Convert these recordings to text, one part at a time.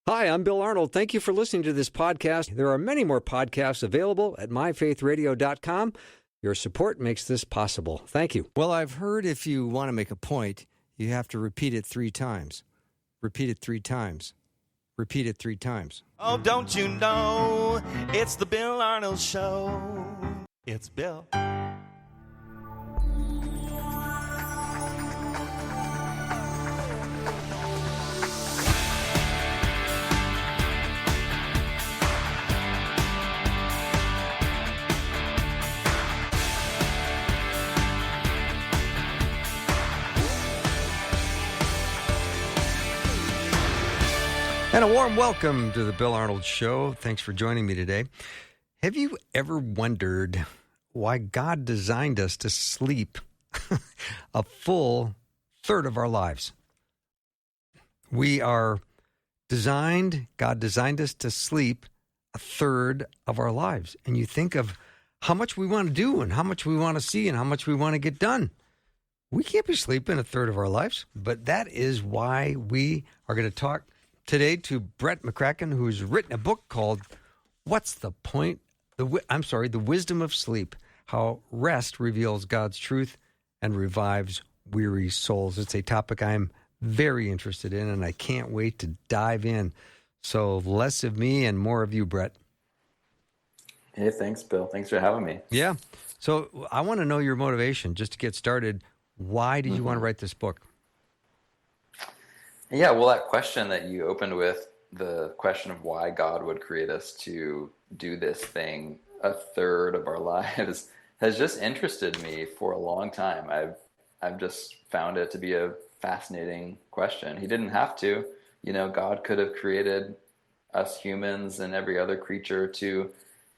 Hi, I'm Bill Arnold. Thank you for listening to this podcast. There are many more podcasts available at myfaithradio.com. Your support makes this possible. Thank you. Well, I've heard if you want to make a point, you have to repeat it 3 times. Repeat it 3 times. Repeat it 3 times. Oh, don't you know, it's the Bill Arnold Show. It's Bill. And a warm welcome to the Bill Arnold Show. Thanks for joining me today. Have you ever wondered why God designed us to sleep a full third of our lives? We are designed, God designed us to sleep a third of our lives. And you think of how much we want to do and how much we want to see and how much we want to get done. We can't be sleeping a third of our lives, but that is why we are going to talk today to Brett McCracken, who's written a book called What's the Point? The Wisdom of Sleep, How Rest Reveals God's Truth and Revives Weary Souls. It's a topic I'm very interested in, and I can't wait to dive in. So less of me and more of you, Brett. Hey, thanks, Bill. Thanks for having me. Yeah. So I want to know your motivation just to get started. Why did you want to write this book? Yeah, well, that question that you opened with, the question of why God would create us to do this thing a third of our lives, has just interested me for a long time. I've just found it to be a fascinating question. He didn't have to. You know, God could have created us humans and every other creature to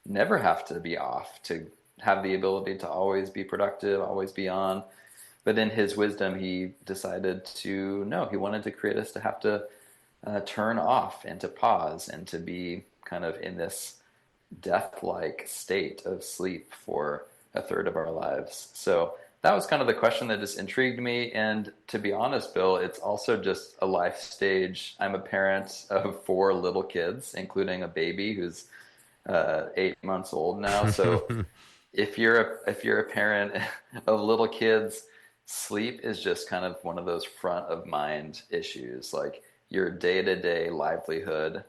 never have to be off, to have the ability to always be productive, always be on. But in his wisdom, he decided to, no, he wanted to create us to have to turn off and to pause and to be kind of in this death-like state of sleep for a third of our lives. So that was kind of the question that just intrigued me. And to be honest, Bill, it's also just a life stage. I'm a parent of 4 little kids, including a baby who's 8 months old now. So if you're a parent of little kids, sleep is just kind of one of those front of mind issues. Like your day-to-day livelihood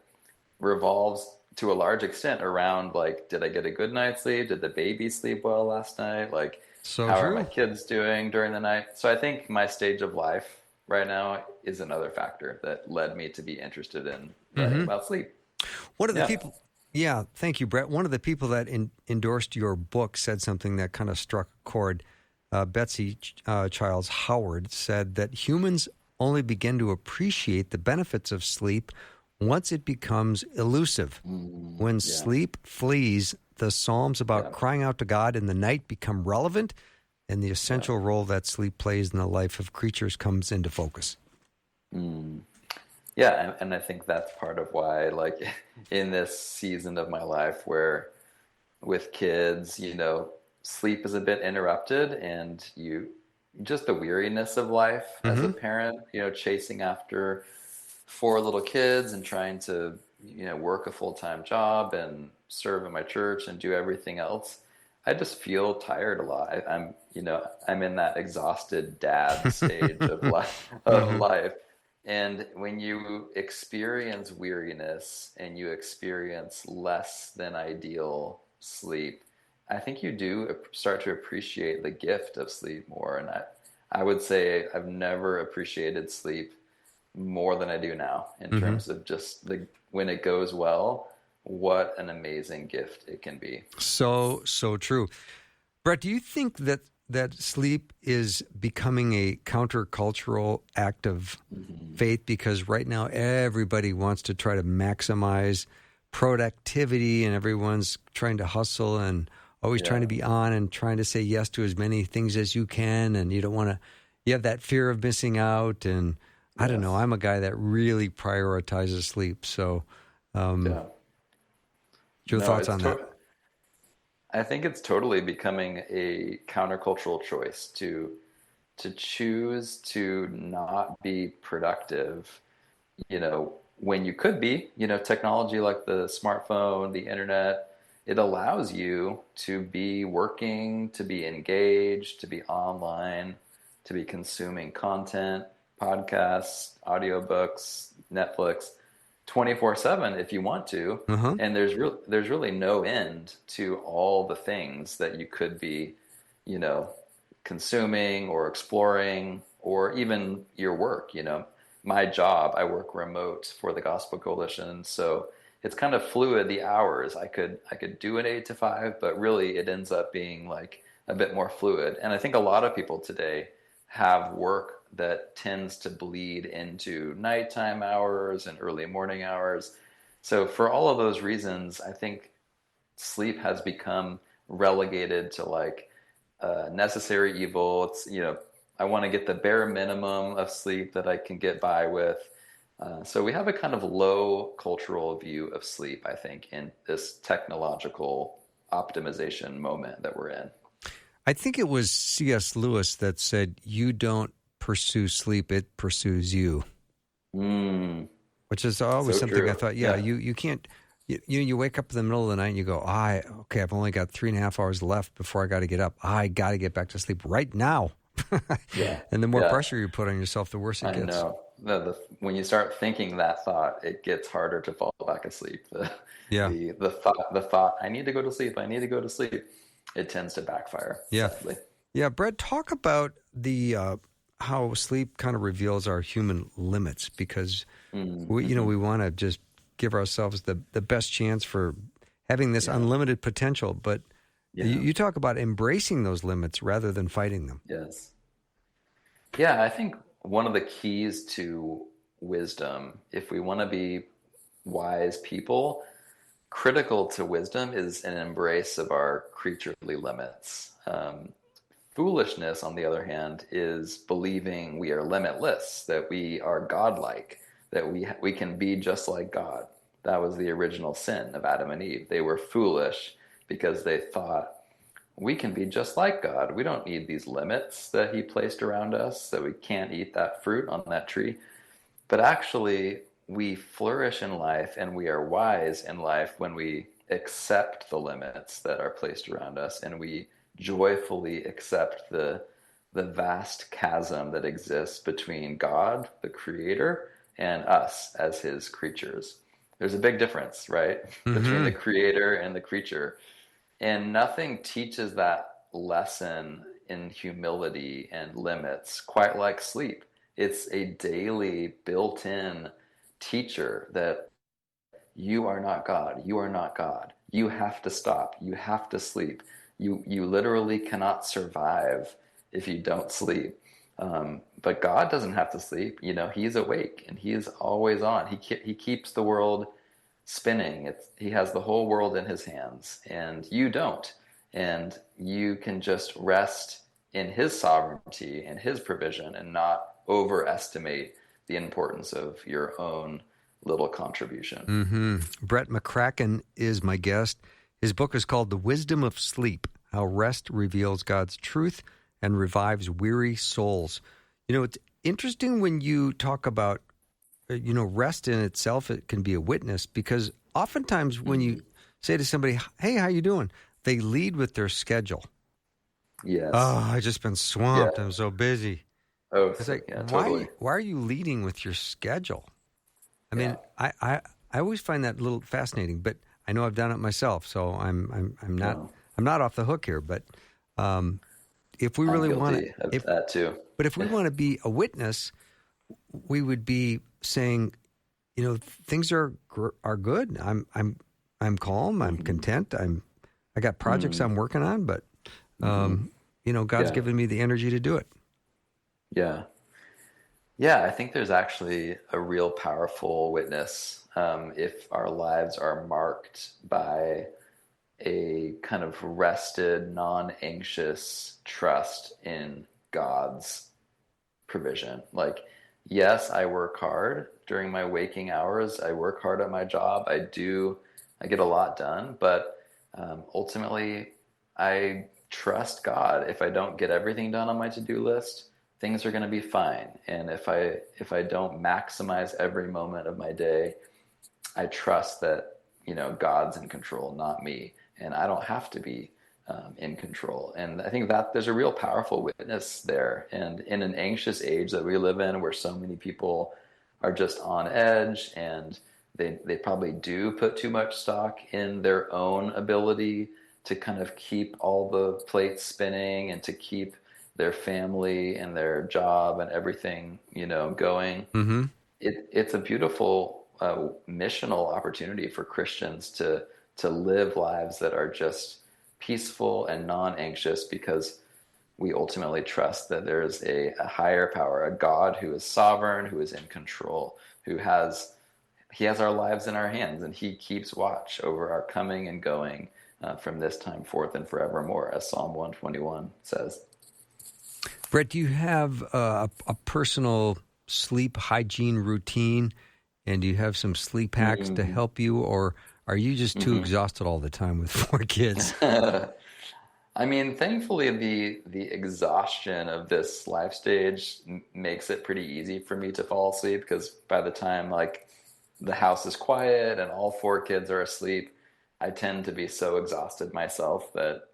revolves to a large extent around, like, did I get a good night's sleep? Did the baby sleep well last night? Like, So how true. are my kids doing during the night? So I think my stage of life right now is another factor that led me to be interested in writing about sleep. One of the people, yeah, thank you, Brett. One of the people that endorsed your book said something that kind of struck a chord. Betsy Childs Howard said that humans only begin to appreciate the benefits of sleep once it becomes elusive. When sleep flees, the Psalms about crying out to God in the night become relevant, and the essential role that sleep plays in the life of creatures comes into focus. Yeah, and I think that's part of why, like, in this season of my life where with kids, you know, sleep is a bit interrupted, and just the weariness of life as a parent, you know, chasing after 4 little kids and trying to, you know, work a full-time job and serve in my church and do everything else. I just feel tired a lot. I'm in that exhausted dad stage of life. And when you experience weariness and you experience less than ideal sleep, I think you do start to appreciate the gift of sleep more. And I would say I've never appreciated sleep more than I do now in terms of just when it goes well, what an amazing gift it can be. So true. Brett, do you think that sleep is becoming a countercultural act of faith? Because right now everybody wants to try to maximize productivity and everyone's trying to hustle and always trying to be on and trying to say yes to as many things as you can. And you don't want to, you have that fear of missing out. And I don't know, I'm a guy that really prioritizes sleep. So your thoughts on that? I think it's totally becoming a countercultural choice to choose to not be productive, you know, when you could be. Technology like the smartphone, the internet, it allows you to be working, to be engaged, to be online, to be consuming content, podcasts, audiobooks, Netflix, 24/7 if you want to. Uh-huh. And there's really no end to all the things that you could be, you know, consuming or exploring, or even your work. My job, I work remote for the Gospel Coalition, so it's kind of fluid, the hours. I could do an 8 to 5, but really it ends up being like a bit more fluid. And I think a lot of people today have work that tends to bleed into nighttime hours and early morning hours. So for all of those reasons, I think sleep has become relegated to like necessary evil. I want to get the bare minimum of sleep that I can get by with. So we have a kind of low cultural view of sleep, I think, in this technological optimization moment that we're in. I think it was C.S. Lewis that said, "You don't pursue sleep; it pursues you." Which is always So something true. I thought. Yeah, you can't. You wake up in the middle of the night and you go, okay, I've only got 3.5 hours left before I got to get up. I got to get back to sleep right now. Yeah. And the more Yeah. pressure you put on yourself, the worse it I gets. know. When you start thinking that thought, it gets harder to fall back asleep. The thought, I need to go to sleep, I need to go to sleep, it tends to backfire, Yeah. sadly. Yeah, Brett, talk about the how sleep kind of reveals our human limits, because we want to just give ourselves the best chance for having this unlimited potential. But you talk about embracing those limits rather than fighting them. Yes. Yeah, I think one of the keys to wisdom, if we want to be wise people, critical to wisdom is an embrace of our creaturely limits. Foolishness, on the other hand, is believing we are limitless, that we are godlike, that we can be just like God. That was the original sin of Adam and Eve. They were foolish because they thought, we can be just like God. We don't need these limits that he placed around us, that we can't eat that fruit on that tree. But actually, we flourish in life and we are wise in life when we accept the limits that are placed around us, and we joyfully accept the vast chasm that exists between God, the creator, and us as his creatures. There's a big difference, right? Between the creator and the creature. And nothing teaches that lesson in humility and limits quite like sleep. It's a daily built-in teacher that you are not God. You are not God. You have to stop. You have to sleep. You literally cannot survive if you don't sleep. But God doesn't have to sleep. He's awake and he is always on. He keeps the world spinning. He has the whole world in his hands, and you don't. And you can just rest in his sovereignty and his provision and not overestimate the importance of your own little contribution. Brett McCracken is my guest. His book is called The Wisdom of Sleep, How Rest Reveals God's Truth and Revives Weary Souls. It's interesting when you talk about rest in itself, it can be a witness, because oftentimes when you say to somebody, hey, how you doing? They lead with their schedule. Yes. Oh, I just been swamped. Yeah. I'm so busy. Oh, It's like, totally. why are you leading with your schedule? I mean, I always find that a little fascinating, but I know I've done it myself, so I'm not off the hook here. But if we really want to, that too. But if we want to be a witness, we would be saying, things are good. I'm calm. I'm content. I got projects I'm working on, but God's given me the energy to do it. Yeah. Yeah, I think there's actually a real powerful witness if our lives are marked by a kind of rested, non-anxious trust in God's provision. Like, yes, I work hard during my waking hours. I work hard at my job. I get a lot done, but ultimately I trust God. If I don't get everything done on my to-do list, things are going to be fine. And if I don't maximize every moment of my day, I trust that, God's in control, not me, and I don't have to be in control. And I think that there's a real powerful witness there. And in an anxious age that we live in, where so many people are just on edge, and they probably do put too much stock in their own ability to kind of keep all the plates spinning and to keep their family and their job and everything, going. Mm-hmm. It's a beautiful missional opportunity for Christians to live lives that are just peaceful and non-anxious, because we ultimately trust that there's a higher power, a God who is sovereign, who is in control, he has our lives in our hands, and he keeps watch over our coming and going from this time forth and forevermore, as Psalm 121 says. Brett, do you have a personal sleep hygiene routine, and do you have some sleep hacks to help you, or are you just too exhausted all the time with 4 kids? I mean, thankfully, the exhaustion of this life stage makes it pretty easy for me to fall asleep, because by the time like the house is quiet and all 4 kids are asleep, I tend to be so exhausted myself that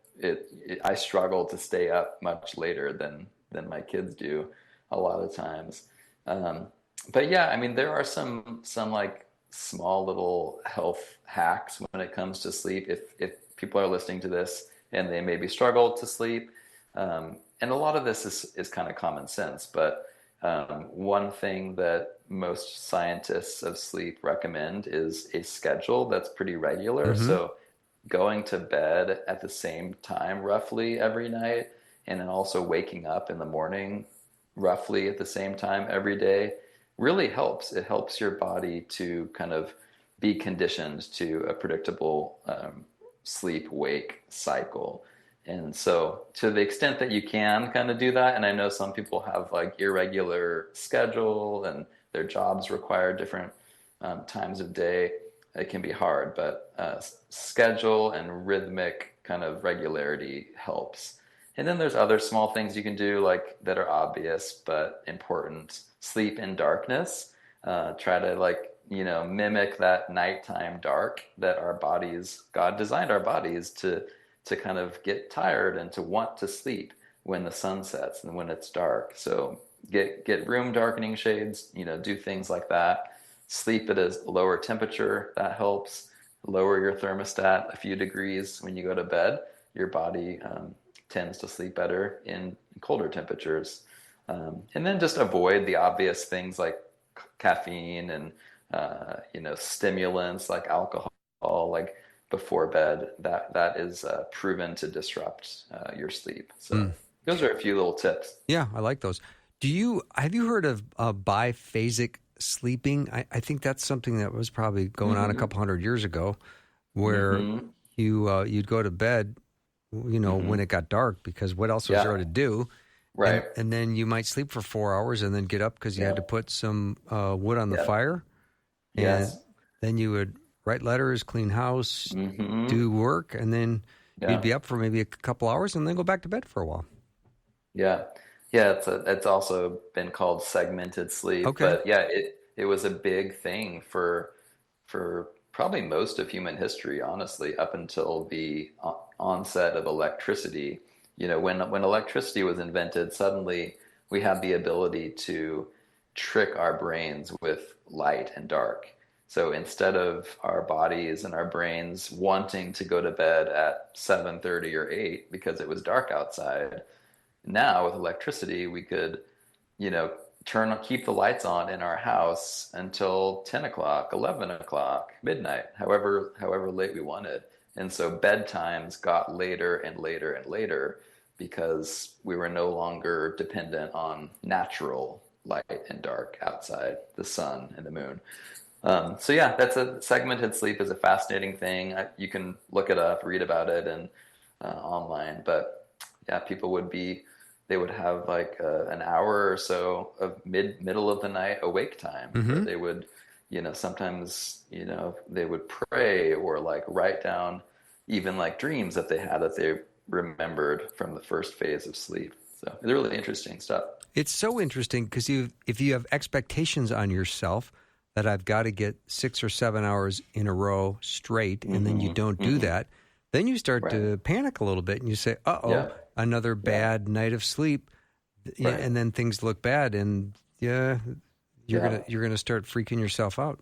I struggle to stay up much later than my kids do a lot of times. But yeah, I mean, there are some like small little health hacks when it comes to sleep. If people are listening to this and they maybe struggle to sleep, and a lot of this is kind of common sense, but one thing that most scientists of sleep recommend is a schedule that's pretty regular. Mm-hmm. So going to bed at the same time roughly every night, and then also waking up in the morning roughly at the same time every day really helps. It helps your body to kind of be conditioned to a predictable sleep-wake cycle. And so to the extent that you can kind of do that, and I know some people have like irregular schedule and their jobs require different times of day, it can be hard, but schedule and rhythmic kind of regularity helps. And then there's other small things you can do like that are obvious but important. Sleep in darkness. Try to mimic that nighttime dark that our bodies, God designed our bodies to kind of get tired and to want to sleep when the sun sets and when it's dark. So get room darkening shades, do things like that. Sleep at a lower temperature, that helps. Lower your thermostat a few degrees when you go to bed. Your body tends to sleep better in colder temperatures. And then just avoid the obvious things like caffeine and stimulants like alcohol, like before bed. That is proven to disrupt your sleep. So those are a few little tips. Yeah, I like those. Have you heard of biphasic sleeping? I think that's something that was probably going on a couple hundred years ago, where you'd go to bed, when it got dark, because what else was there to do? Right. And then you might sleep for 4 hours and then get up because you had to put some wood on the fire. And Yes. then you would write letters, clean house, do work, and then you'd be up for maybe a couple hours and then go back to bed for a while. Yeah. Yeah, it's also been called segmented sleep. Okay. But yeah, it was a big thing for probably most of human history, honestly, up until the onset of electricity. When electricity was invented, suddenly we had the ability to trick our brains with light and dark. So instead of our bodies and our brains wanting to go to bed at 7:30 or 8 because it was dark outside, now with electricity we could, keep the lights on in our house until 10 o'clock, 11 o'clock, midnight, however late we wanted. And so bedtimes got later and later and later because we were no longer dependent on natural light and dark outside, the sun and the moon. So yeah, that's a segmented sleep is a fascinating thing. You can look it up, read about it, and online. But yeah, they would have like an hour or so of middle of the night awake time. Where they would, sometimes, they would pray or like write down even like dreams that they had that they remembered from the first phase of sleep. So it's really interesting stuff. It's so interesting because if you have expectations on yourself that I've got to get 6 or 7 hours in a row straight, and then you don't do that, then you start to panic a little bit, and you say, "Uh-oh, another bad night of sleep," and then things look bad, and you're gonna start freaking yourself out.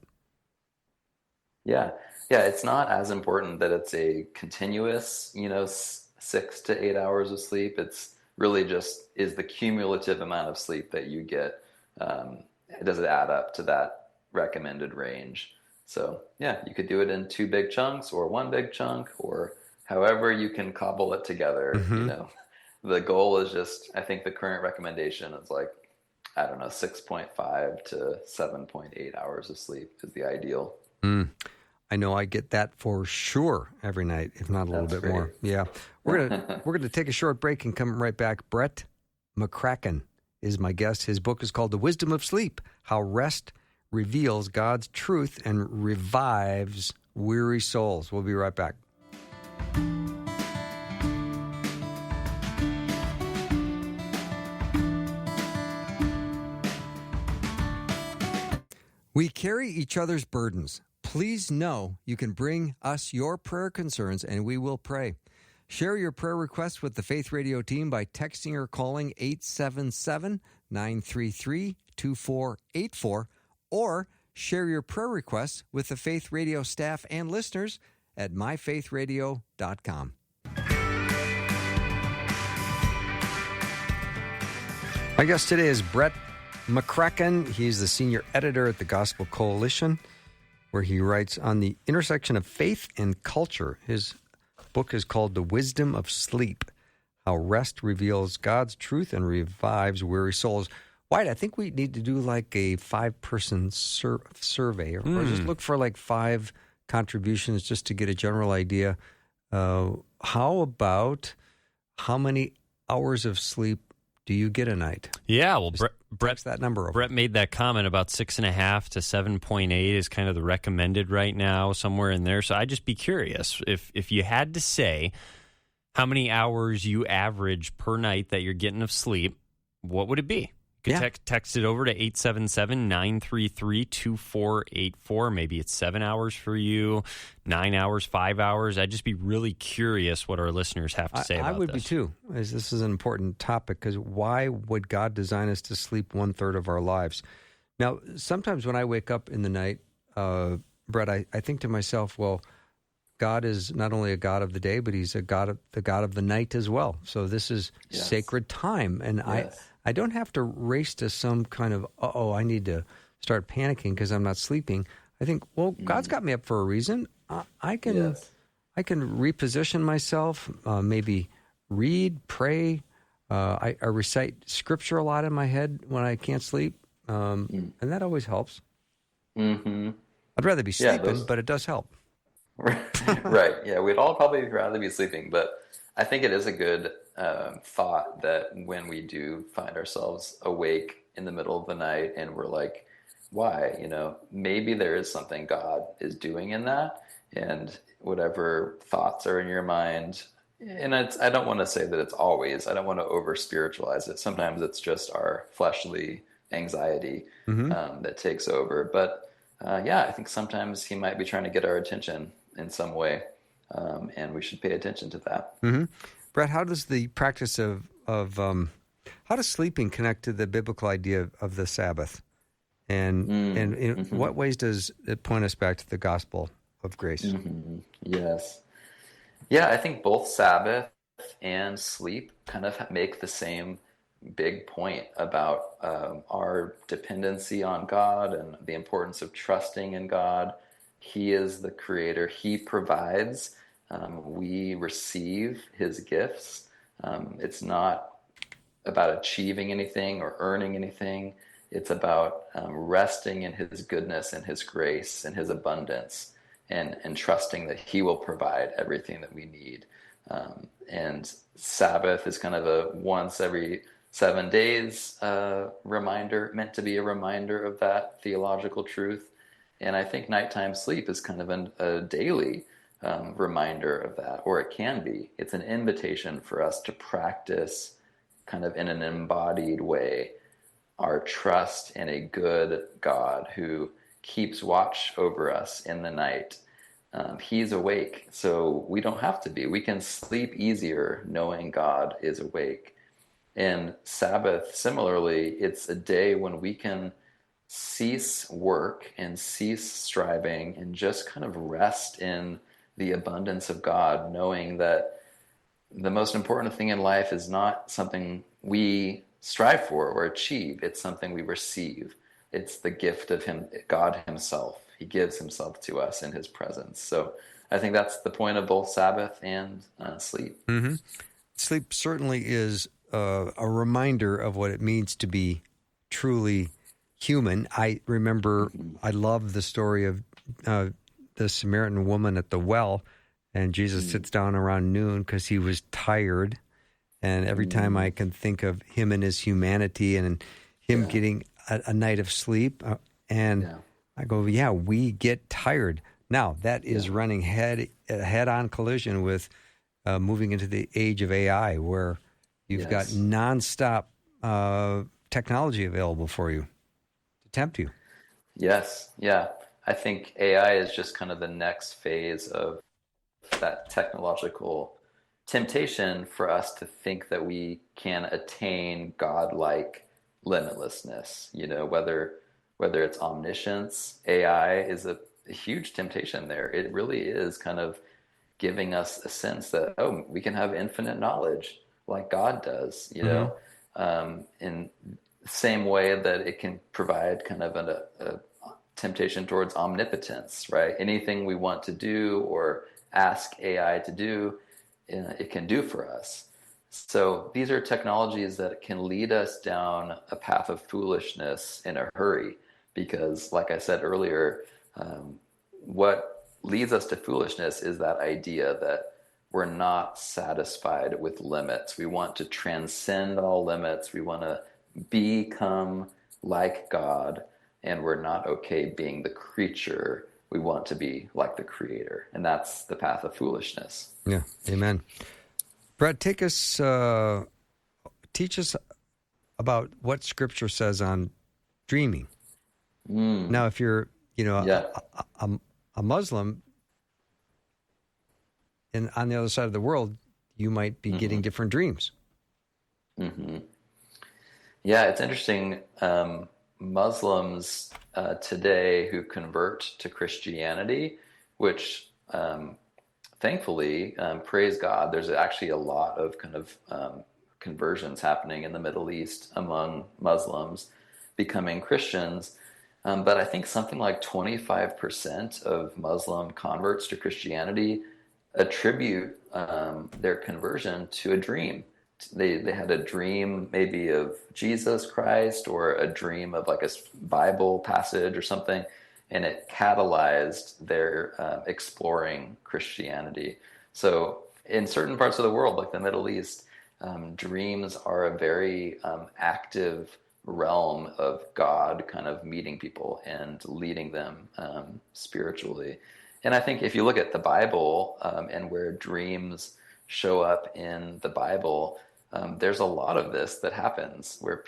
Yeah. Yeah. It's not as important that it's a continuous, 6 to 8 hours of sleep. It's really just is the cumulative amount of sleep that you get. Does it add up to that recommended range? So yeah, you could do it in 2 big chunks or 1 big chunk or however you can cobble it together. The goal is just, I think the current recommendation is like, I don't know, 6.5 to 7.8 hours of sleep is the ideal. I know I get that for sure every night, if not a little bit more. Yeah. We're gonna take a short break and come right back. Brett McCracken is my guest. His book is called The Wisdom of Sleep: How Rest Reveals God's Truth and Revives Weary Souls. We'll be right back. We carry each other's burdens. Please know you can bring us your prayer concerns and we will pray. Share your prayer requests with the Faith Radio team by texting or calling 877-933-2484 or share your prayer requests with the Faith Radio staff and listeners at myfaithradio.com. My guest today is Brett McCracken. He's the senior editor at the Gospel Coalition, where he writes on the intersection of faith and culture. His book is called The Wisdom of Sleep: How Rest Reveals God's Truth and Revives Weary Souls. White, I think we need to do like a 5-person survey or just look for like 5 contributions just to get a general idea. How about how many hours of sleep do you get a night? Yeah, well, Brett's that number over. Brett made that comment about 6.5 to 7.8 is kind of the recommended right now, somewhere in there. So I'd just be curious if you had to say how many hours you average per night that you're getting of sleep, what would it be? You could text it over to 877-933-2484. Maybe it's 7 hours for you, 9 hours, 5 hours. I'd just be really curious what our listeners have to say about this. I would be too, as this is an important topic, because why would God design us to sleep 1/3 of our lives? Now, sometimes when I wake up in the night, Brett, I think to myself, well, God is not only a God of the day, but he's the God of the night as well. So this is sacred time. And I don't have to race to some kind of, I need to start panicking because I'm not sleeping. I think, well, God's got me up for a reason. I can reposition myself, maybe read, pray. I recite scripture a lot in my head when I can't sleep, and that always helps. Mm-hmm. I'd rather be sleeping, but it does help. Right. Yeah, we'd all probably rather be sleeping, but I think it is a good thought that when we do find ourselves awake in the middle of the night and we're like, why? Maybe there is something God is doing in that, and whatever thoughts are in your mind. And I don't want to say that it's always, I don't want to over spiritualize it. Sometimes it's just our fleshly anxiety that takes over. But I think sometimes he might be trying to get our attention in some way. And we should pay attention to that. Mm-hmm. Brett, how does the practice of how does sleeping connect to the biblical idea of the Sabbath? And in what ways does it point us back to the gospel of grace? Mm-hmm. Yes. Yeah, I think both Sabbath and sleep kind of make the same big point about our dependency on God and the importance of trusting in God. He is the creator. He provides. We receive his gifts. It's not about achieving anything or earning anything. It's about resting in his goodness and his grace and his abundance and trusting that he will provide everything that we need. And Sabbath is kind of a once every 7 days reminder, meant to be a reminder of that theological truth. And I think nighttime sleep is kind of a daily reminder of that, or it can be. It's an invitation for us to practice kind of in an embodied way our trust in a good God who keeps watch over us in the night. He's awake, so we don't have to be. We can sleep easier knowing God is awake. And Sabbath, similarly, it's a day when we can cease work and cease striving and just kind of rest in the abundance of God, knowing that the most important thing in life is not something we strive for or achieve. It's something we receive. It's the gift of Him, God Himself. He gives Himself to us in His presence. So I think that's the point of both Sabbath and sleep. Mm-hmm. Sleep certainly is a reminder of what it means to be truly human. I remember, I love the story of the Samaritan woman at the well, and Jesus sits down around noon because he was tired. And every time I can think of him and his humanity and him getting a night of sleep, I go, yeah, we get tired. Now, that is running head-on collision with moving into the age of AI, where you've got nonstop technology available for you to tempt you. Yes, yeah. I think AI is just kind of the next phase of that technological temptation for us to think that we can attain godlike limitlessness. You know, whether it's omniscience, AI is a huge temptation there. It really is kind of giving us a sense that, oh, we can have infinite knowledge like God does, you know, in the same way that it can provide kind of a temptation towards omnipotence, right? Anything we want to do or ask AI to do, it can do for us. So these are technologies that can lead us down a path of foolishness in a hurry, because, like I said earlier, what leads us to foolishness is that idea that we're not satisfied with limits. We want to transcend all limits. We want to become like God, and we're not okay being the creature. We want to be like the Creator, and that's the path of foolishness. Yeah, amen. Brad, teach us about what Scripture says on dreaming. Now, if you're, a Muslim, and on the other side of the world, you might be getting different dreams. Yeah, it's interesting. Muslims today who convert to Christianity, which thankfully, praise God, there's actually a lot of kind of conversions happening in the Middle East among Muslims becoming Christians. But I think something like 25% of Muslim converts to Christianity attribute their conversion to a dream. They had a dream maybe of Jesus Christ, or a dream of like a Bible passage or something, and it catalyzed their exploring Christianity. So in certain parts of the world, like the Middle East, dreams are a very active realm of God kind of meeting people and leading them spiritually. And I think if you look at the Bible and where dreams show up in the Bible, there's a lot of this that happens where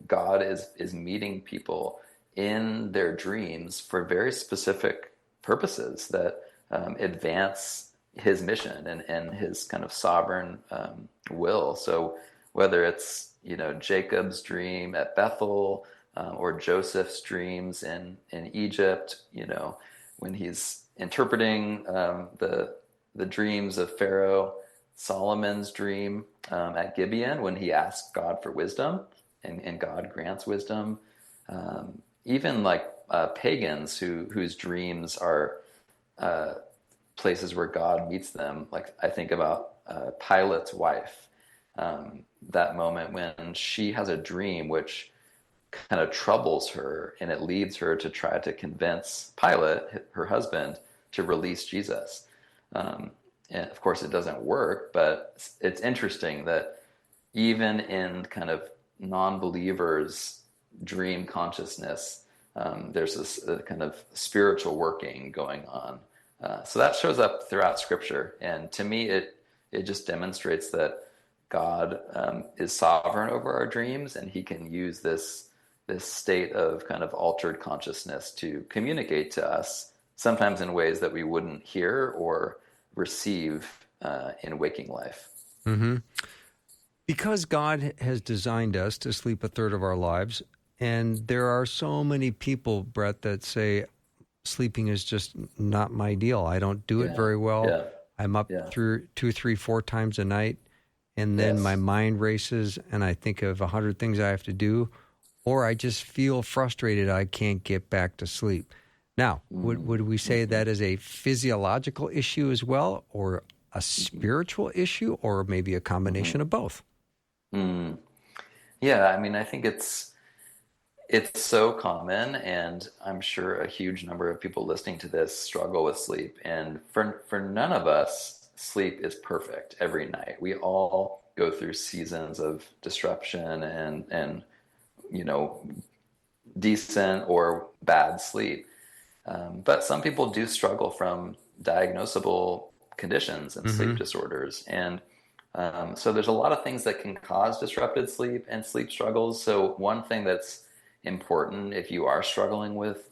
God is meeting people in their dreams for very specific purposes that advance His mission and His kind of sovereign will. So whether it's, Jacob's dream at Bethel, or Joseph's dreams in Egypt, when he's interpreting the dreams of Pharaoh, Solomon's dream at Gibeon when he asks God for wisdom and God grants wisdom. Even like pagans whose dreams are places where God meets them. Like I think about Pilate's wife, that moment when she has a dream which kind of troubles her, and it leads her to try to convince Pilate, her husband, to release Jesus. And of course it doesn't work, but it's interesting that even in kind of non-believers' dream consciousness, there's this kind of spiritual working going on. So that shows up throughout Scripture. And to me, it just demonstrates that God is sovereign over our dreams, and he can use this state of kind of altered consciousness to communicate to us, sometimes in ways that we wouldn't hear or receive in waking life. Mm-hmm. Because God has designed us to sleep a third of our lives, and there are so many people, Brett, that say sleeping is just not my deal. I don't do it very well. Yeah. I'm up through 2, 3, 4 times a night, and then my mind races, and I think of 100 things I have to do, or I just feel frustrated I can't get back to sleep. Now, would we say that is a physiological issue as well, or a spiritual issue, or maybe a combination of both? Yeah, I mean, I think it's so common, and I'm sure a huge number of people listening to this struggle with sleep. And for none of us, sleep is perfect every night. We all go through seasons of disruption and decent or bad sleep. But some people do struggle from diagnosable conditions and sleep disorders. And so there's a lot of things that can cause disrupted sleep and sleep struggles. So one thing that's important if you are struggling with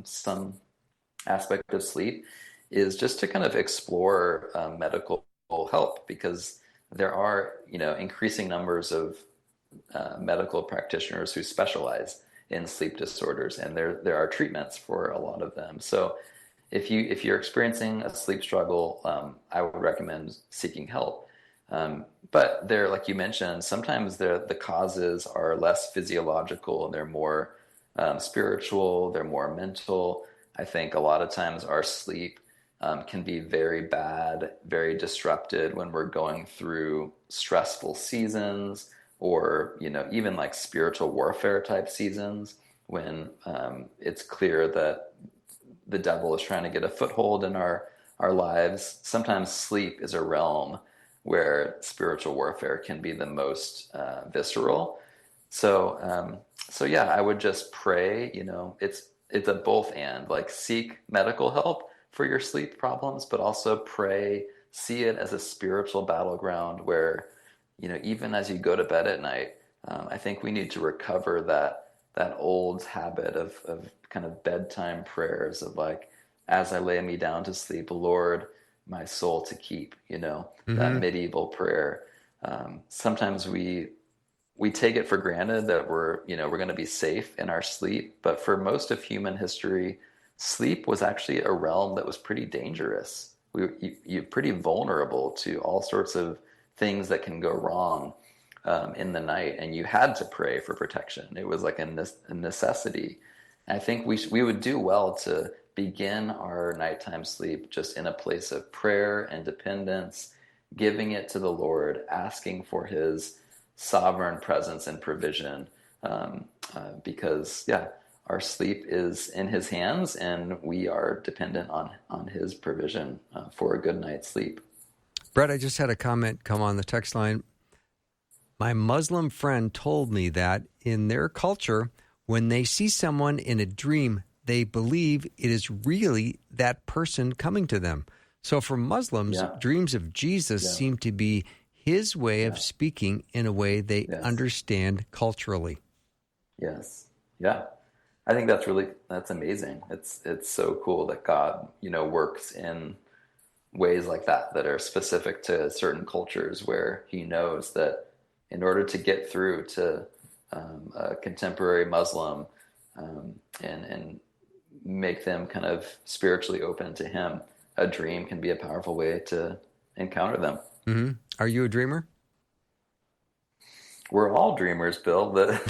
some aspect of sleep is just to kind of explore medical help, because there are, increasing numbers of medical practitioners who specialize in sleep disorders, and there are treatments for a lot of them. So if you're experiencing a sleep struggle, I would recommend seeking help. But there, like you mentioned, sometimes the causes are less physiological and they're more spiritual, they're more mental. I think a lot of times our sleep can be very bad, very disrupted when we're going through stressful seasons, or even like spiritual warfare type seasons, when it's clear that the devil is trying to get a foothold in our lives. Sometimes sleep is a realm where spiritual warfare can be the most visceral. So yeah, I would just pray. It's a both and, like, seek medical help for your sleep problems, but also pray, see it as a spiritual battleground where, even as you go to bed at night, I think we need to recover that old habit of kind of bedtime prayers of, like, as I lay me down to sleep, Lord, my soul to keep, that medieval prayer. Sometimes we take it for granted that we're going to be safe in our sleep, but for most of human history, sleep was actually a realm that was pretty dangerous. You're pretty vulnerable to all sorts of things that can go wrong in the night, and you had to pray for protection. It was like a necessity. And I think we would do well to begin our nighttime sleep just in a place of prayer and dependence, giving it to the Lord, asking for his sovereign presence and provision, because our sleep is in his hands, and we are dependent on his provision for a good night's sleep. Brett, I just had a comment come on the text line. My Muslim friend told me that in their culture, when they see someone in a dream, they believe it is really that person coming to them. So for Muslims, dreams of Jesus seem to be his way of speaking in a way they understand culturally. Yes. Yeah. I think that's amazing. It's so cool that God, works in ways like that are specific to certain cultures, where he knows that in order to get through to a contemporary Muslim and make them kind of spiritually open to him, a dream can be a powerful way to encounter them. Mm-hmm. Are you a dreamer? We're all dreamers, Bill. The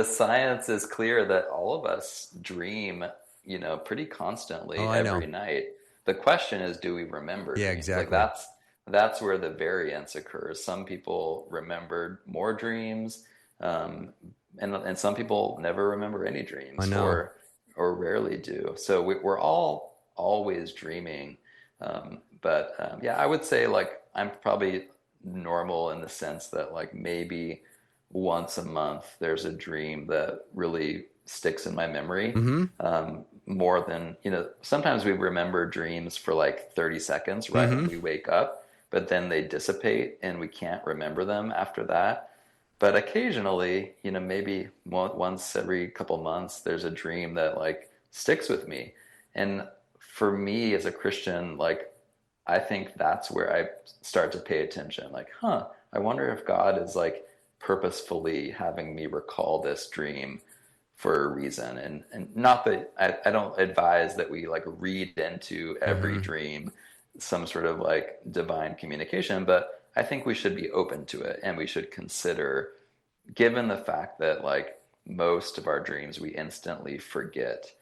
science is clear that all of us dream, pretty constantly every night. The question is, do we remember? Yeah, dreams? exactly. Like that's where the variance occurs. Some people remembered more dreams, and some people never remember any dreams, or rarely do. So we're all always dreaming. But I would say, like, I'm probably normal in the sense that, like, maybe once a month there's a dream that really sticks in my memory. More than, sometimes we remember dreams for like 30 seconds right when we wake up, but then they dissipate and we can't remember them after that. But occasionally, maybe once every couple months, there's a dream that like sticks with me. And for me as a Christian, like, I think that's where I start to pay attention. Like, I wonder if God is like purposefully having me recall this dream for a reason. And not that I don't advise that we like read into every dream some sort of like divine communication, but I think we should be open to it, and we should consider, given the fact that like most of our dreams we instantly forget,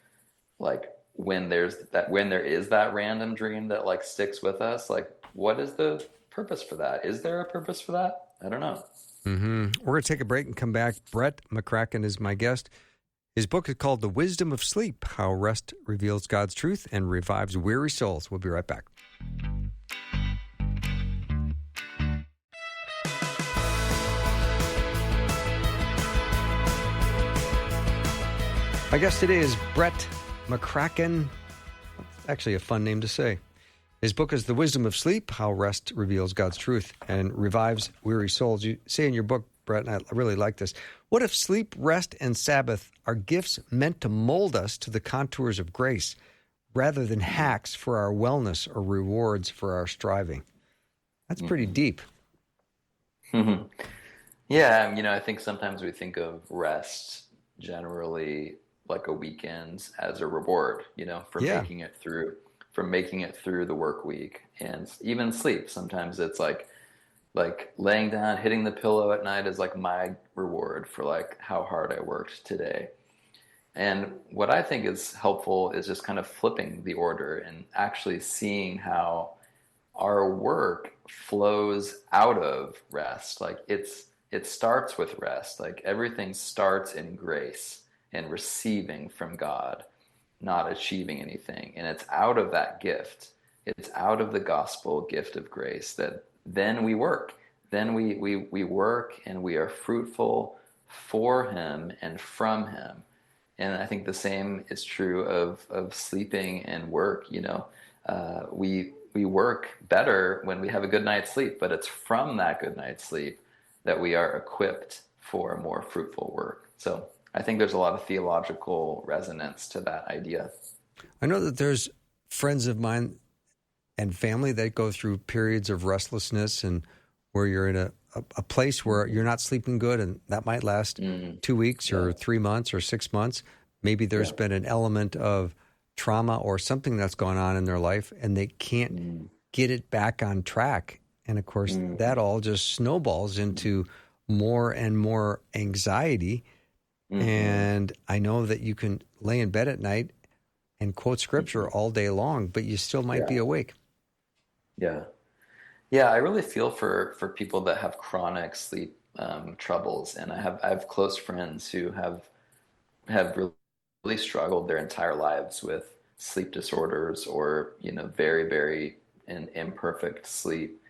like when there is that random dream that like sticks with us, like what is the purpose for that? Is there a purpose for that? I don't know. We're going to take a break and come back. Brett McCracken is my guest. His book is called The Wisdom of Sleep, How Rest Reveals God's Truth and Revives Weary Souls. We'll be right back. My guest today is Brett McCracken. Actually, a fun name to say. His book is The Wisdom of Sleep, How Rest Reveals God's Truth and Revives Weary Souls. You say in your book, Brett, and I really like this, what if sleep, rest, and Sabbath are gifts meant to mold us to the contours of grace rather than hacks for our wellness or rewards for our striving? That's pretty deep. Yeah, I think sometimes we think of rest generally like a weekend as a reward, for making it through the work week. And even sleep, sometimes it's like laying down, hitting the pillow at night is like my reward for like how hard I worked today. And what I think is helpful is just kind of flipping the order and actually seeing how our work flows out of rest. Like it starts with rest. Like everything starts in grace and receiving from God, not achieving anything. And it's out of that gift. It's out of the gospel gift of grace that then we work. Then we work and we are fruitful for him and from him. And I think the same is true of sleeping and work. We work better when we have a good night's sleep, but it's from that good night's sleep that we are equipped for more fruitful work. So I think there's a lot of theological resonance to that idea. I know that there's friends of mine and family that go through periods of restlessness and where you're in a place where you're not sleeping good, and that might last 2 weeks or 3 months or 6 months. Maybe there's been an element of trauma or something that's gone on in their life, and they can't get it back on track. And, of course, that all just snowballs into more and more anxiety. And I know that you can lay in bed at night and quote scripture all day long, but you still might be awake. Yeah, I really feel for people that have chronic sleep troubles, and I have close friends who have really struggled their entire lives with sleep disorders or very, very imperfect sleep.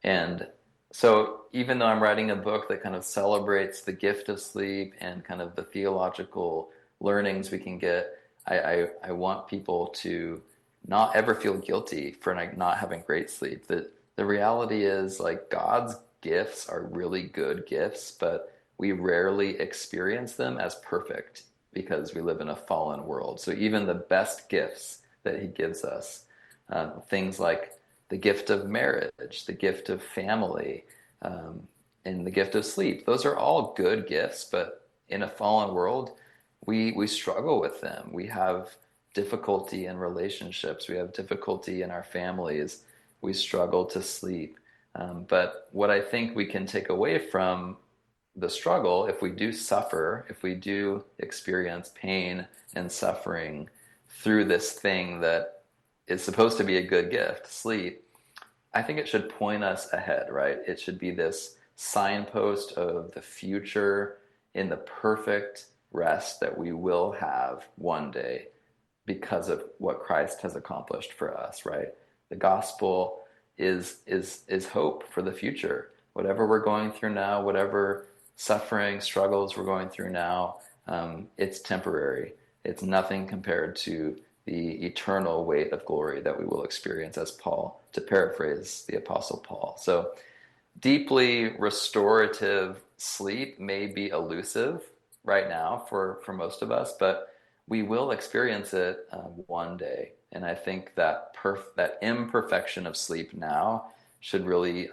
And so even though I'm writing a book that kind of celebrates the gift of sleep and kind of the theological learnings we can get, I want people to not ever feel guilty for not having great sleep. That the reality is, like, God's gifts are really good gifts, but we rarely experience them as perfect because we live in a fallen world. So even the best gifts that he gives us, things like the gift of marriage, the gift of family, and the gift of sleep, those are all good gifts, but in a fallen world, we struggle with them. We have difficulty in relationships. We have difficulty in our families. We struggle to sleep. But what I think we can take away from the struggle, if we do suffer, if we do experience pain and suffering through this thing that is supposed to be a good gift, sleep, I think it should point us ahead, right? It should be this signpost of the future in the perfect rest that we will have one day because of what Christ has accomplished for us, right? The gospel is hope for the future. Whatever we're going through now, whatever suffering, struggles we're going through now, it's temporary. It's nothing compared to the eternal weight of glory that we will experience as Paul, to paraphrase the Apostle Paul. So deeply restorative sleep may be elusive right now for most of us, but we will experience it one day. And I think that that imperfection of sleep now should really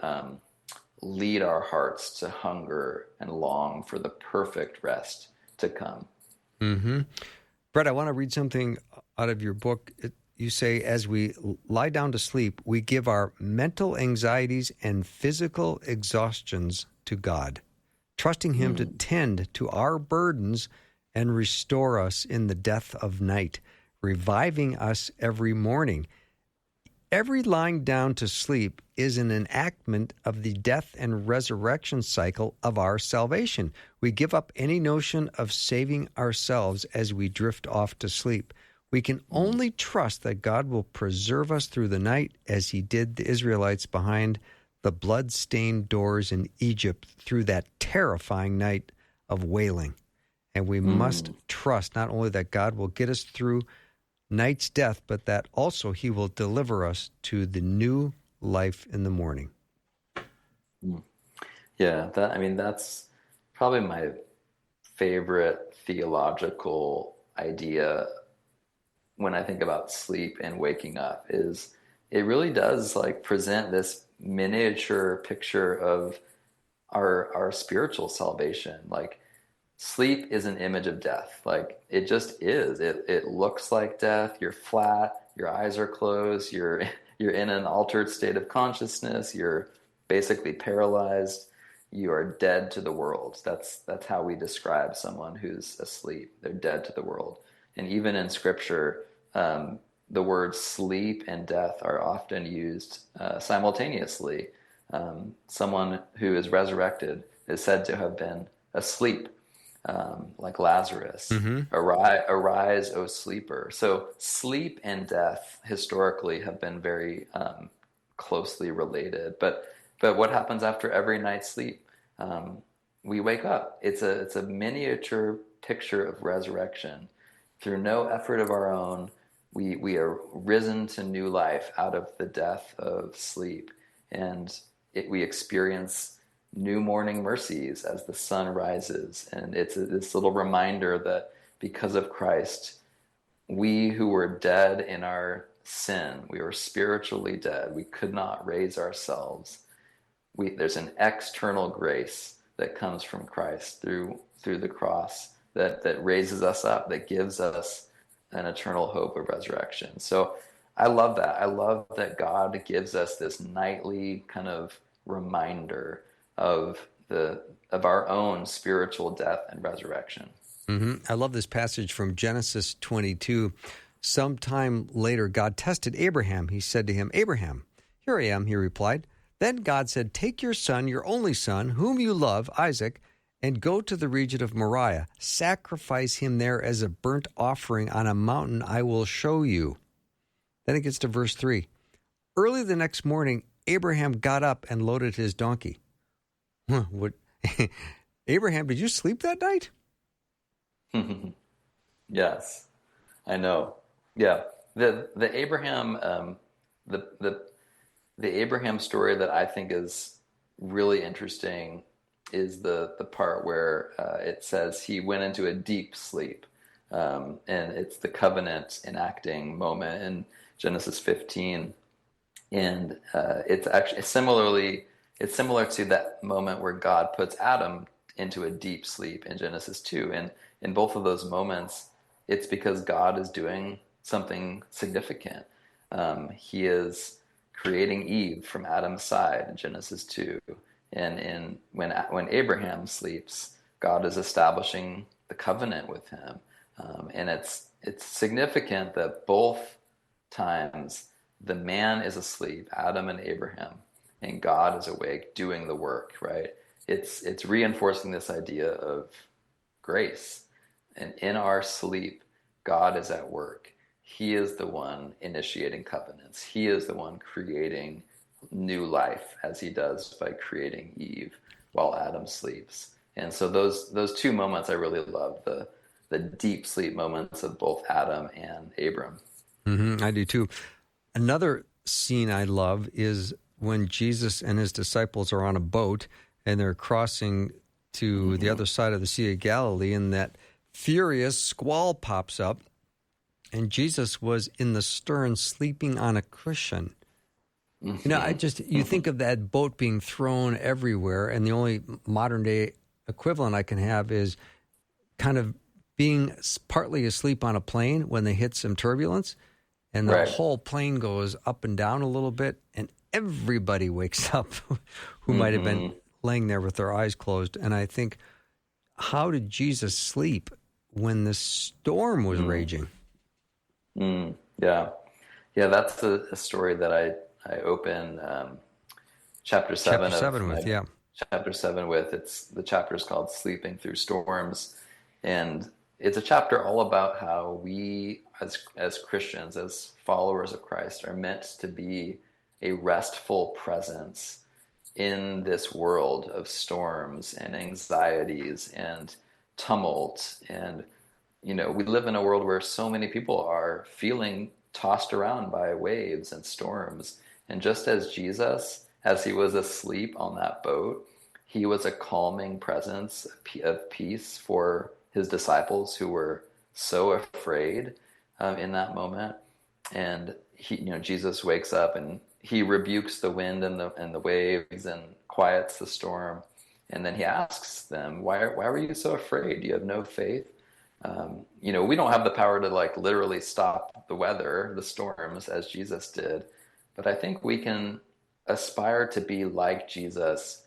lead our hearts to hunger and long for the perfect rest to come. Mm-hmm. Brett, I want to read something out of your book. You say, as we lie down to sleep, we give our mental anxieties and physical exhaustions to God, trusting Him to tend to our burdens and restore us in the death of night, reviving us every morning. Every lying down to sleep is an enactment of the death and resurrection cycle of our salvation. We give up any notion of saving ourselves as we drift off to sleep. We can only trust that God will preserve us through the night, as He did the Israelites behind the blood-stained doors in Egypt through that terrifying night of wailing. And we must trust not only that God will get us through night's death, but that also He will deliver us to the new life in the morning. Yeah, that's probably my favorite theological idea when I think about sleep and waking up. Is it really does like present this miniature picture of our spiritual salvation. Like, sleep is an image of death. Like, it just is. It looks like death. You're flat. Your eyes are closed. You're in an altered state of consciousness. You're basically paralyzed. You are dead to the world. That's how we describe someone who's asleep. They're dead to the world. And even in Scripture, the words sleep and death are often used simultaneously. Someone who is resurrected is said to have been asleep, like Lazarus. Arise, O sleeper. So sleep and death historically have been very closely related. But what happens after every night's sleep? We wake up. It's a miniature picture of resurrection. Through no effort of our own, we are risen to new life out of the death of sleep. And we experience new morning mercies as the sun rises. And it's this little reminder that because of Christ, we who were dead in our sin, we were spiritually dead. We could not raise ourselves. There's an external grace that comes from Christ through the cross that raises us up, that gives us an eternal hope of resurrection. So I love that. I love that God gives us this nightly kind of reminder of our own spiritual death and resurrection. I love this passage from Genesis 22. Sometime later, God tested Abraham. He said to him, "Abraham." "Here I am," he replied. Then God said, "Take your son, your only son, whom you love, Isaac, and go to the region of Moriah. Sacrifice him there as a burnt offering on a mountain I will show you." Then it gets to verse 3. Early the next morning, Abraham got up and loaded his donkey. What? Abraham, did you sleep that night? Yes, I know. Yeah, the Abraham the Abraham story that I think is really interesting is the part where it says he went into a deep sleep, and it's the covenant enacting moment in Genesis 15, and it's actually it's similar to that moment where God puts Adam into a deep sleep in Genesis 2, and in both of those moments, it's because God is doing something significant. He is creating Eve from Adam's side in Genesis 2. And when Abraham sleeps, God is establishing the covenant with him. And it's significant that both times the man is asleep, Adam and Abraham, and God is awake doing the work, right? It's reinforcing this idea of grace. And in our sleep, God is at work. He is the one initiating covenants. He is the one creating new life, as he does by creating Eve while Adam sleeps. And so those two moments I really love, the deep sleep moments of both Adam and Abram. I do too. Another scene I love is when Jesus and his disciples are on a boat and they're crossing to the other side of the Sea of Galilee, and that furious squall pops up, and Jesus was in the stern sleeping on a cushion. You know, you think of that boat being thrown everywhere, and the only modern day equivalent I can have is kind of being partly asleep on a plane when they hit some turbulence, and the whole plane goes up and down a little bit, and everybody wakes up who might have been laying there with their eyes closed. And I think, how did Jesus sleep when the storm was raging? Yeah, that's a story that I open chapter 7 with. Chapter 7 with. It's the chapter is called Sleeping Through Storms, and it's a chapter all about how we as Christians, as followers of Christ, are meant to be a restful presence in this world of storms and anxieties and tumult. And we live in a world where so many people are feeling tossed around by waves and storms. And just as Jesus, as he was asleep on that boat, he was a calming presence of peace for his disciples who were so afraid in that moment. And Jesus wakes up and he rebukes the wind and the waves and quiets the storm. And then he asks them, why were you so afraid? Do you have no faith? We don't have the power to literally stop the weather, the storms, as Jesus did. But I think we can aspire to be like Jesus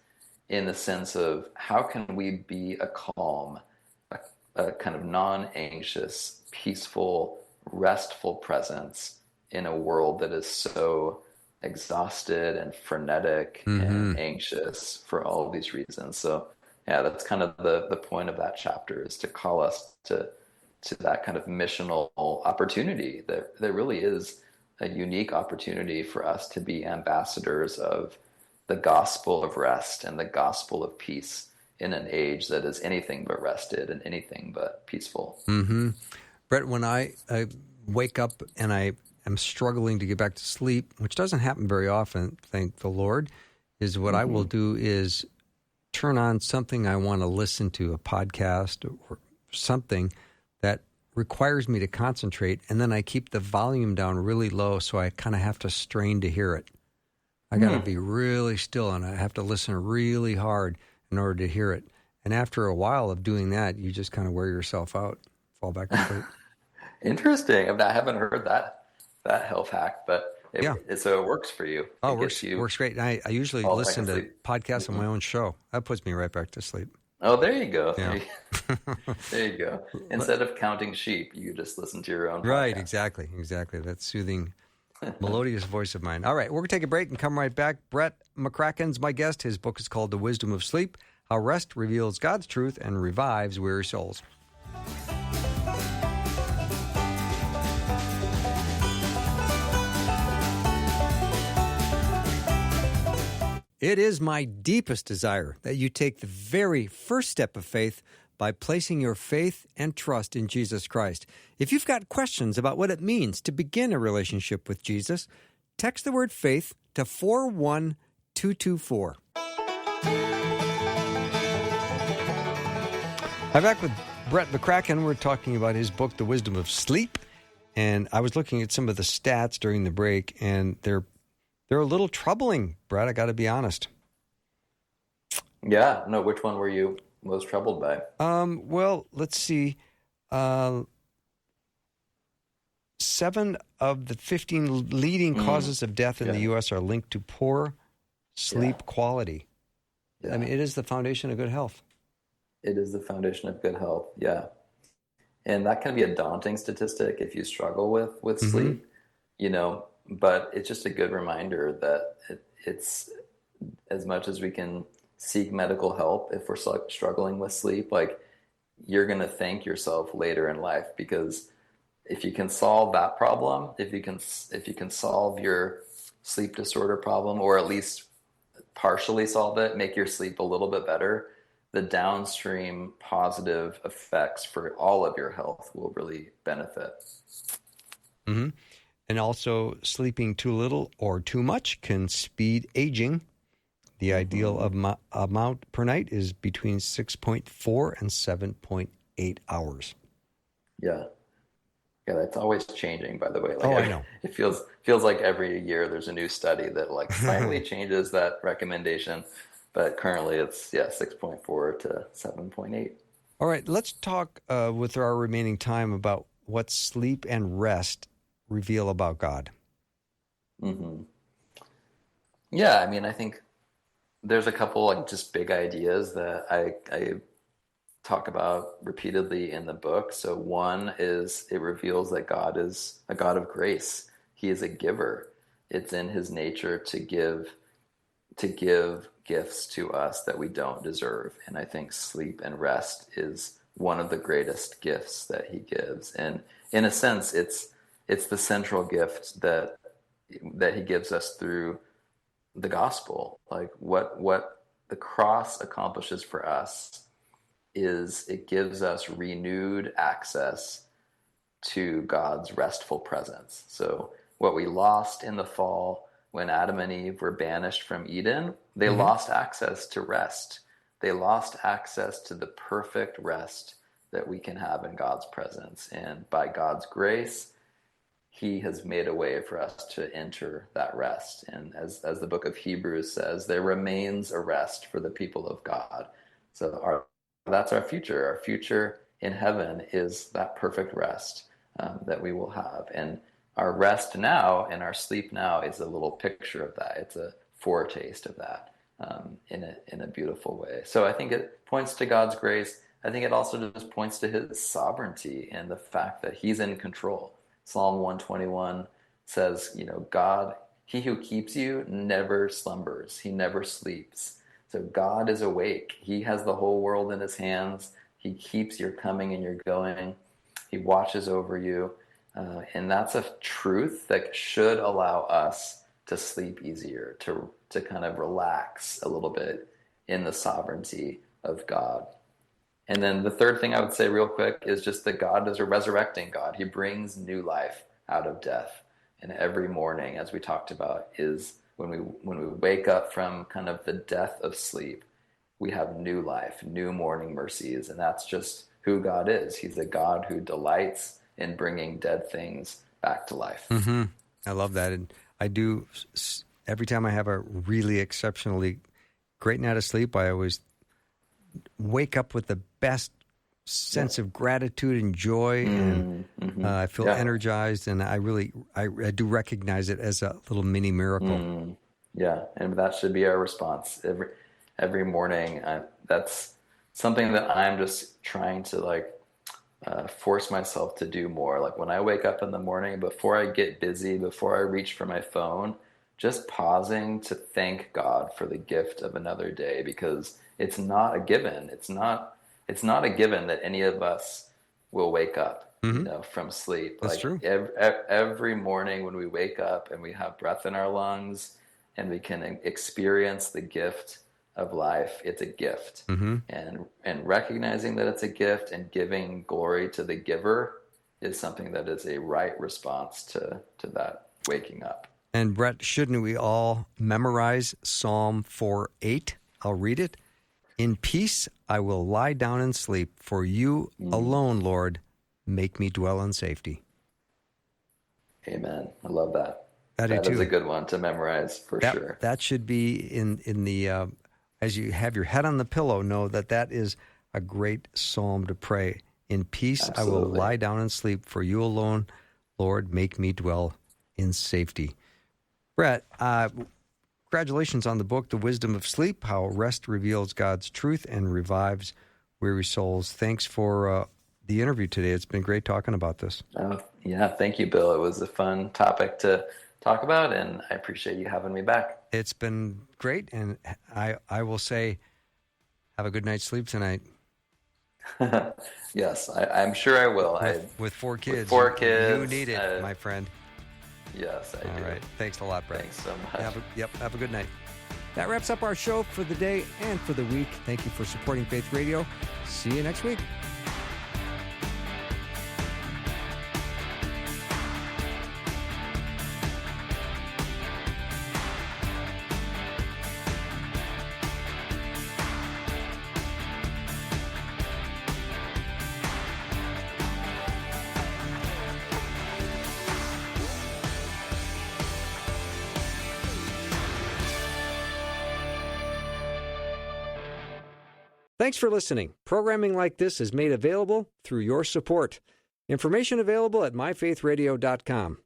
in the sense of how can we be a calm, a kind of non-anxious, peaceful, restful presence in a world that is so exhausted and frenetic and anxious for all of these reasons. So yeah, that's kind of the point of that chapter, is to call us to that kind of missional opportunity that really is a unique opportunity for us to be ambassadors of the gospel of rest and the gospel of peace in an age that is anything but rested and anything but peaceful. Brett, when I wake up and I am struggling to get back to sleep, which doesn't happen very often, thank the Lord, is what I will do is turn on something I want to listen to, a podcast or something that requires me to concentrate, and then I keep the volume down really low so I kind of have to strain to hear it. I got to be really still, and I have to listen really hard in order to hear it. And after a while of doing that, you just kind of wear yourself out, fall back to sleep. Interesting. I haven't heard that health hack, but so it works for you. Oh, it works great. And I usually listen to podcasts on my own show. That puts me right back to sleep. Oh, there you go. Yeah. There you go. Instead of counting sheep, you just listen to your own podcast. Right, exactly. That soothing, melodious voice of mine. All right, we're going to take a break and come right back. Brett McCracken's my guest. His book is called The Wisdom of Sleep, How Rest Reveals God's Truth and Revives Weary Souls. It is my deepest desire that you take the very first step of faith by placing your faith and trust in Jesus Christ. If you've got questions about what it means to begin a relationship with Jesus, text the word faith to 41224. I'm back with Brett McCracken. We're talking about his book, The Wisdom of Sleep. And I was looking at some of the stats during the break, and they're a little troubling, Brett, I got to be honest. Yeah. No, which one were you most troubled by? Well, let's see. 7 of the 15 leading causes of death in the U.S. are linked to poor sleep quality. Yeah. I mean, it is the foundation of good health. It is the foundation of good health, yeah. And that can be a daunting statistic if you struggle with sleep, but it's just a good reminder that it's as much as we can seek medical help if we're struggling with sleep, you're going to thank yourself later in life, because if you can solve that problem, if you can solve your sleep disorder problem, or at least partially solve it, make your sleep a little bit better, the downstream positive effects for all of your health will really benefit. Mm-hmm. And also, sleeping too little or too much can speed aging. The ideal amount per night is between 6.4 and 7.8 hours. Yeah. Yeah, that's always changing, by the way. Like I know. It feels like every year there's a new study that like slightly changes that recommendation. But currently it's 6.4 to 7.8. All right, let's talk with our remaining time about what sleep and rest reveal about God. Mm-hmm. Yeah, I mean, I think there's a couple like just big ideas that I talk about repeatedly in the book. So one is it reveals that God is a God of grace. He is a giver. It's in his nature to give gifts to us that we don't deserve. And I think sleep and rest is one of the greatest gifts that he gives. And in a sense, it's the central gift that he gives us through the gospel. Like what the cross accomplishes for us is it gives us renewed access to God's restful presence. So what we lost in the fall when Adam and Eve were banished from Eden, they lost access to rest. They lost access to the perfect rest that we can have in God's presence. And by God's grace, he has made a way for us to enter that rest. And as the book of Hebrews says, there remains a rest for the people of God. So that's our future. Our future in heaven is that perfect rest that we will have. And our rest now and our sleep now is a little picture of that. It's a foretaste of that in a beautiful way. So I think it points to God's grace. I think it also just points to his sovereignty and the fact that he's in control. Psalm 121 says, God, he who keeps you never slumbers. He never sleeps. So God is awake. He has the whole world in his hands. He keeps your coming and your going. He watches over you. And that's a truth that should allow us to sleep easier, to kind of relax a little bit in the sovereignty of God. And then the third thing I would say real quick is just that God is a resurrecting God. He brings new life out of death. And every morning, as we talked about, is when we wake up from kind of the death of sleep, we have new life, new morning mercies. And that's just who God is. He's a God who delights in bringing dead things back to life. Mm-hmm. I love that. And I do, every time I have a really exceptionally great night of sleep, I always wake up with the best sense of gratitude and joy, and I feel energized, and I do recognize it as a little mini miracle. Yeah, and that should be our response every morning. That's something that I'm just trying to force myself to do more. Like when I wake up in the morning, before I get busy, before I reach for my phone, just pausing to thank God for the gift of another day, because it's not a given. It's not a given that any of us will wake up, from sleep. That's true. Every morning when we wake up and we have breath in our lungs and we can experience the gift of life, it's a gift. And recognizing that it's a gift and giving glory to the giver is something that is a right response to that waking up. And Brett, shouldn't we all memorize Psalm 4:8? I'll read it. In peace I will lie down and sleep, for you alone, Lord, make me dwell in safety. Amen. I love that. That is a good one to memorize for sure. That should be in the, as you have your head on the pillow, know that is a great psalm to pray. In peace I will lie down and sleep, for you alone, Lord, make me dwell in safety. Brett, congratulations on the book, The Wisdom of Sleep, How Rest Reveals God's Truth and Revives Weary Souls. Thanks for the interview today. It's been great talking about this. Oh, yeah. Thank you, Bill. It was a fun topic to talk about, and I appreciate you having me back. It's been great, and I will say, have a good night's sleep tonight. Yes, I'm sure I will. With 4 kids. With 4 kids. You need it, my friend. Yes, I do. All right. Thanks a lot, Brett. Thanks so much. Have a good night. That wraps up our show for the day and for the week. Thank you for supporting Faith Radio. See you next week. Thanks for listening. Programming like this is made available through your support. Information available at myfaithradio.com.